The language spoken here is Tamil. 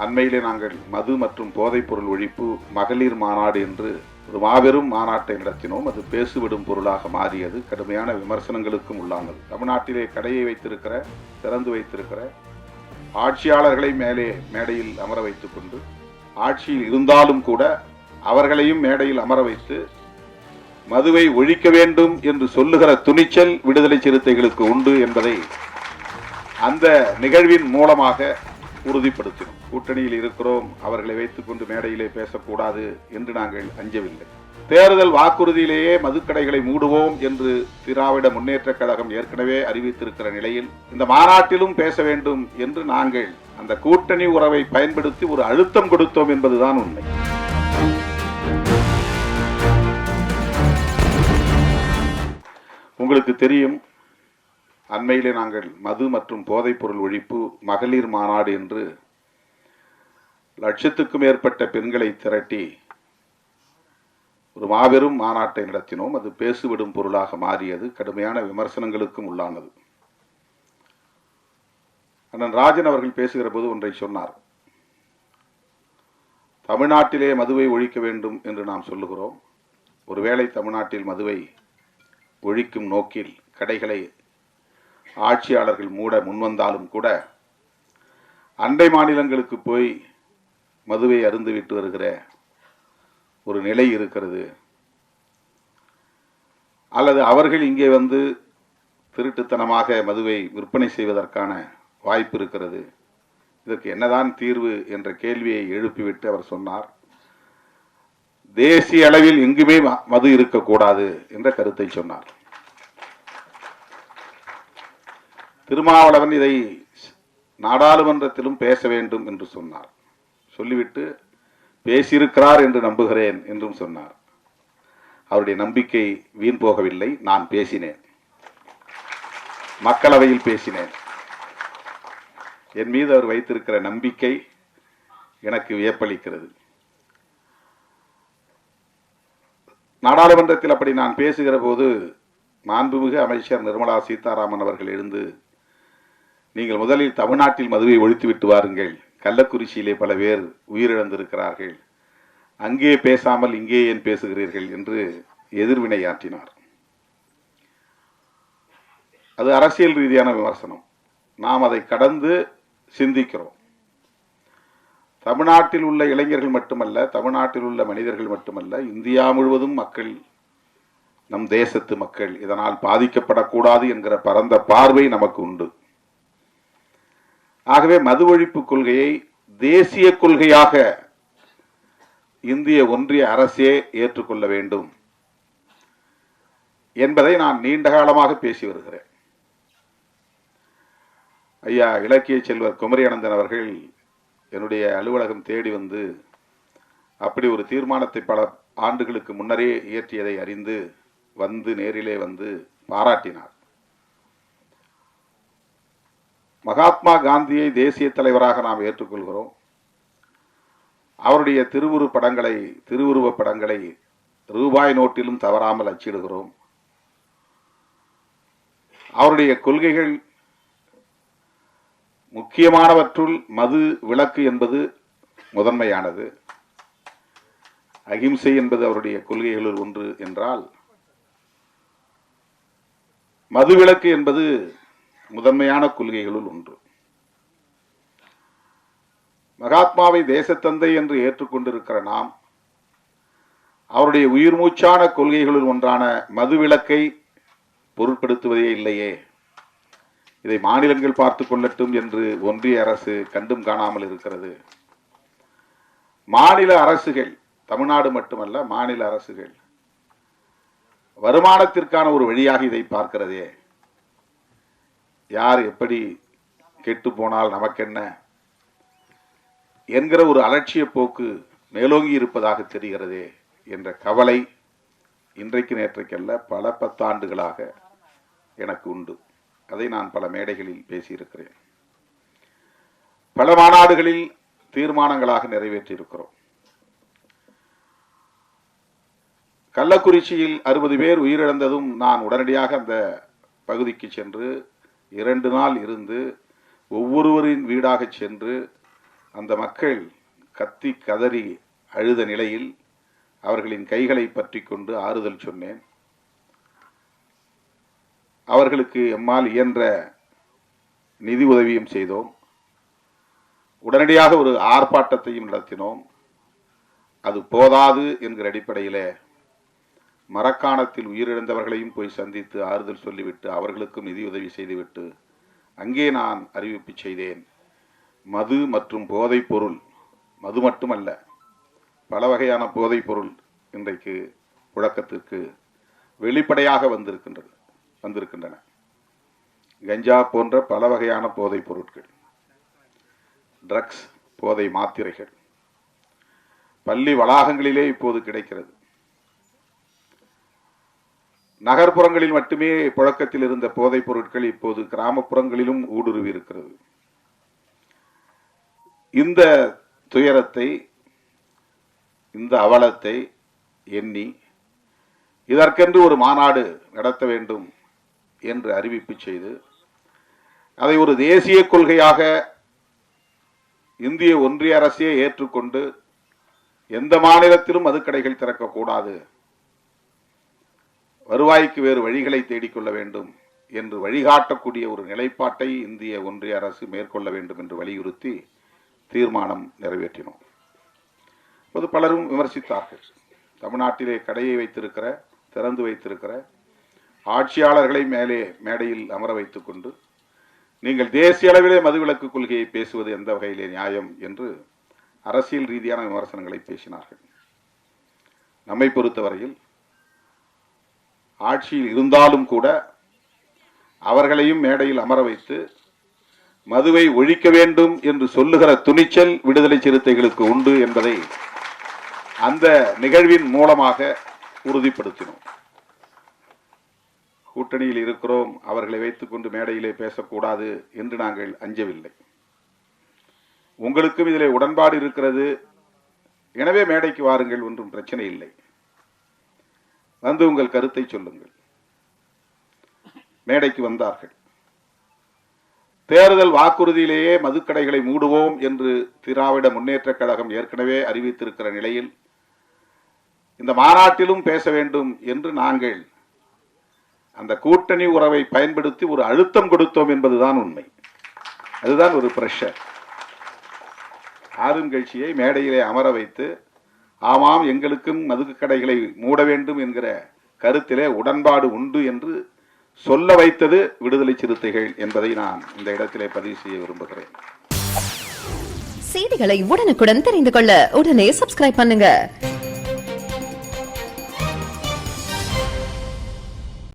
அண்மையிலே நாங்கள் மது மற்றும் போதைப்பொருள் ஒழிப்பு மகளிர் மாநாடு என்று ஒரு மாபெரும் மாநாட்டை நடத்தினோம். அது பேசுவிடும் பொருளாக மாறியது. கடுமையான விமர்சனங்களுக்கும் உள்ளானது. தமிழ்நாட்டிலே கடையை வைத்திருக்கிற, திறந்து வைத்திருக்கிற ஆட்சியாளர்களை மேடையில் அமர வைத்துக் கொண்டு, ஆட்சியில் இருந்தாலும் கூட அவர்களையும் மேடையில் அமர வைத்து மதுவை ஒழிக்க வேண்டும் என்று சொல்லுகிற துணிச்சல் விடுதலை சிறுத்தைகளுக்கு உண்டு என்பதை அந்த நிகழ்வின் மூலமாக உறுதிப்படுத்தினோம். கூட்டணியில் இருக்கிறோம், அவர்களை வைத்துக் கொண்டு மேடையிலே பேசக்கூடாது என்று நாங்கள் அஞ்சவில்லை. தேர்தல் வாக்குறுதியிலேயே மதுக்கடைகளை மூடுவோம் என்று திராவிட முன்னேற்ற கழகம் ஏற்கனவே அறிவித்திருக்கிற நிலையில் இந்த மாநாட்டிலும் பேச வேண்டும் என்று நாங்கள் அந்த கூட்டணி உறவை பயன்படுத்தி ஒரு அழுத்தம் கொடுத்தோம் என்பதுதான் உண்மை. உங்களுக்கு தெரியும், அண்மையிலே நாங்கள் மது மற்றும் போதைப்பொருள் ஒழிப்பு மகளிர் மாநாடு என்று லட்சத்துக்கும் மேற்பட்ட பெண்களை திரட்டி ஒரு மாபெரும் மாநாட்டை நடத்தினோம். அது பேசுவிடும் பொருளாக மாறியது. கடுமையான விமர்சனங்களுக்கும் உள்ளானது. அண்ணன் ராஜன் அவர்கள் பேசுகிற போது ஒன்றை சொன்னார். தமிழ்நாட்டிலே மதுவை ஒழிக்க வேண்டும் என்று நாம் சொல்லுகிறோம். ஒருவேளை தமிழ்நாட்டில் மதுவை ஒழிக்கும் நோக்கில் கடைகளை ஆட்சியாளர்கள் மூட முன்வந்தாலும் கூட அண்டை மாநிலங்களுக்கு போய் மதுவை அருந்துவிட்டு வருகிற ஒரு நிலை இருக்கிறது. அல்லது அவர்கள் இங்கே வந்து திருட்டுத்தனமாக மதுவை விற்பனை செய்வதற்கான வாய்ப்பு இருக்கிறது. இதற்கு என்னதான் தீர்வு என்ற கேள்வியை எழுப்பிவிட்டு அவர் சொன்னார், தேசிய அளவில் எங்குமே மது இருக்கக்கூடாது என்ற கருத்தை சொன்னார். திருமாவளவன் இதை நாடாளுமன்றத்திலும் பேச வேண்டும் என்று சொன்னார். சொல்லிவிட்டு பேசியிருக்கிறார் என்று நம்புகிறேன் என்றும் சொன்னார். அவருடைய நம்பிக்கை வீண் போகவில்லை. நான் பேசினேன், மக்களவையில் பேசினேன். என் மீது அவர் வைத்திருக்கிற நம்பிக்கை எனக்கு வியப்பளிக்கிறது. நாடாளுமன்றத்தில் அப்படி நான் பேசுகிற போது மாண்புமிகு அமைச்சர் நிர்மலா சீதாராமன் அவர்கள் எழுந்து, நீங்கள் முதலில் தமிழ்நாட்டில் மதுவை ஒழித்துவிட்டு வாருங்கள், கள்ளக்குறிச்சியிலே பல பேர் உயிரிழந்திருக்கிறார்கள், அங்கே பேசாமல் இங்கே ஏன் பேசுகிறீர்கள் என்று எதிர்வினையாற்றினார். அது அரசியல் ரீதியான விமர்சனம். நாம் அதை கடந்து சிந்திக்கிறோம். தமிழ்நாட்டில் உள்ள இளைஞர்கள் மட்டுமல்ல, தமிழ்நாட்டில் உள்ள மனிதர்கள் மட்டுமல்ல, இந்தியா முழுவதும் மக்கள், நம் தேசத்து மக்கள் இதனால் பாதிக்கப்படக்கூடாது என்கிற பரந்த பார்வை நமக்கு உண்டு. ஆகவே மது ஒழிப்பு கொள்கையை தேசிய கொள்கையாக இந்திய ஒன்றிய அரசே ஏற்றுக்கொள்ள வேண்டும் என்பதை நான் நீண்ட காலமாக பேசி வருகிறேன். ஐயா இலக்கிய செல்வர் குமரியானந்தன் அவர்கள் என்னுடைய அலுவலகம் தேடி வந்து அப்படி ஒரு தீர்மானத்தை பல ஆண்டுகளுக்கு முன்னரே இயற்றியதை அறிந்து வந்து நேரிலே வந்து பாராட்டினார். மகாத்மா காந்தியை தேசிய தலைவராக நாம் ஏற்றுக்கொள்கிறோம். அவருடைய திருவுருவப் படங்களை ரூபாய் நோட்டிலும் தவறாமல் அச்சிடுகிறோம். அவருடைய கொள்கைகள் முக்கியமானவற்றுள் மது விலக்கு என்பது முதன்மையானது. அகிம்சை என்பது அவருடைய கொள்கைகளில் ஒன்று என்றால், மது விலக்கு என்பது முதன்மையான கொள்கைகளுள் ஒன்று. மகாத்மாவை தேசத்தந்தை என்று ஏற்றுக்கொண்டிருக்கிற நாம் அவருடைய உயிர் மூச்சான கொள்கைகளுள் ஒன்றான மதுவிலக்கை பொருட்படுத்துவதே இல்லையே. இதை மாநிலங்கள் பார்த்து கொள்ளட்டும் என்று ஒன்றிய அரசு கண்டும் காணாமல் இருக்கிறது. மாநில அரசுகள், தமிழ்நாடு மட்டுமல்ல, மாநில அரசுகள் வருமானத்திற்கான ஒரு வழியாக இதை பார்க்கிறதே. யார் எப்படி கெட்டு போனால் நமக்கென்ன என்கிற ஒரு அலட்சிய போக்கு மேலோங்கி இருப்பதாக தெரிகிறதே என்ற கவலை இன்றைக்கு நேற்றைக்கல்ல, பல 10 ஆண்டுகளாக எனக்கு உண்டு. அதை நான் பல மேடைகளில் பேசியிருக்கிறேன். பல மாநாடுகளில் தீர்மானங்களாக நிறைவேற்றியிருக்கிறோம். கள்ளக்குறிச்சியில் 60 பேர் உயிரிழந்ததும் நான் உடனடியாக அந்த பகுதிக்கு சென்று 2 நாள் இருந்து ஒவ்வொருவரின் வீடாக சென்று அந்த மக்கள் கத்தி கதறி அழுத நிலையில் அவர்களின் கைகளை பற்றி கொண்டு ஆறுதல் சொன்னேன். அவர்களுக்கு எம்மால் இயன்ற நிதி உதவியும் செய்தோம். உடனடியாக ஒரு ஆர்ப்பாட்டத்தையும் நடத்தினோம். அது போதாது என்கிற அடிப்படையில் மரக்காணத்தில் உயிரிழந்தவர்களையும் போய் சந்தித்து ஆறுதல் சொல்லிவிட்டு அவர்களுக்கும் நிதி உதவி செய்துவிட்டு அங்கே நான் அறிவிப்பு செய்தேன். மது மற்றும் போதைப் பொருள், மது மட்டுமல்ல, பல வகையான போதைப் பொருள் இன்றைக்கு புழக்கத்திற்கு வெளிப்படையாக வந்திருக்கின்றன. கஞ்சா போன்ற பல வகையான போதைப் பொருட்கள், ட்ரக்ஸ், போதை மாத்திரைகள் பள்ளி வளாகங்களிலே இப்போது கிடைக்கிறது. நகர்ப்புறங்களில் மட்டுமே புழக்கத்தில் இருந்த போதைப் பொருட்கள் இப்போது கிராமப்புறங்களிலும் ஊடுருவி இருக்கிறது. இந்த துயரத்தை, இந்த அவலத்தை எண்ணி இதற்கென்று ஒரு மாநாடு நடத்த வேண்டும் என்று அறிவிப்பு செய்து அதை ஒரு தேசிய கொள்கையாக இந்திய ஒன்றிய அரசே ஏற்றுக்கொண்டு எந்த மாநிலத்திலும் மதுக்கடைகள் திறக்கக்கூடாது, வருவாய்க்கு வேறு வழிகளை தேடிக்கொள்ள வேண்டும் என்று வழிகாட்டக்கூடிய ஒரு நிலைப்பாட்டை இந்திய ஒன்றிய அரசு மேற்கொள்ள வேண்டும் என்று வலியுறுத்தி தீர்மானம் நிறைவேற்றினோம். இப்போது பலரும் விமர்சித்தார்கள். தமிழ்நாட்டிலே கடையை திறந்து வைத்திருக்கிற ஆட்சியாளர்களை மேடையில் அமர வைத்துக் கொண்டு நீங்கள் தேசிய அளவிலே மதுவிலக்கு கொள்கையை பேசுவது எந்த வகையிலே நியாயம் என்று அரசியல் ரீதியான விமர்சனங்களை பேசினார்கள். நம்மை பொறுத்தவரையில் ஆட்சியில் இருந்தாலும் கூட அவர்களையும் மேடையில் அமர வைத்து மதுவை ஒழிக்க வேண்டும் என்று சொல்லுகிற துணிச்சல் விடுதலை சிறுத்தைகளுக்கு உண்டு என்பதை அந்த நிகழ்வின் மூலமாக உறுதிப்படுத்தினோம். கூட்டணியில் இருக்கிறோம், அவர்களை வைத்துக் கொண்டு மேடையிலே பேசக்கூடாது என்று நாங்கள் அஞ்சவில்லை. உங்களுக்கும் இதிலே உடன்பாடு இருக்கிறது, எனவே மேடைக்கு வாருங்கள், ஒன்றும் பிரச்சனை இல்லை, வந்து உங்கள் கருத்தை சொல்லுங்கள். மேடைக்கு வந்தார்கள். தேர்தல் வாக்குறுதியிலேயே மதுக்கடைகளை மூடுவோம் என்று திராவிட முன்னேற்ற கழகம் ஏற்கனவே அறிவித்திருக்கிற நிலையில் இந்த மாநாட்டிலும் பேச வேண்டும் என்று நாங்கள் அந்த கூட்டணி உறவை பயன்படுத்தி ஒரு அழுத்தம் கொடுத்தோம் என்பதுதான் உண்மை. அதுதான் ஒரு பிரஷர். ஆளுங்கட்சியை மேடையிலே அமர வைத்து ஆமாம் எங்களுக்கும் மதுக்கடைகளை மூட வேண்டும் என்கிற கருத்திலே உடன்பாடு உண்டு என்று சொல்ல வைத்தது விடுதலை சிறுத்தைகள் என்பதை நான் இந்த இடத்திலே பதிவு செய்ய விரும்புகிறேன். செய்திகளை உடனுக்குடன் தெரிந்து கொள்ள உடனே சப்ஸ்கிரைப் பண்ணுங்க.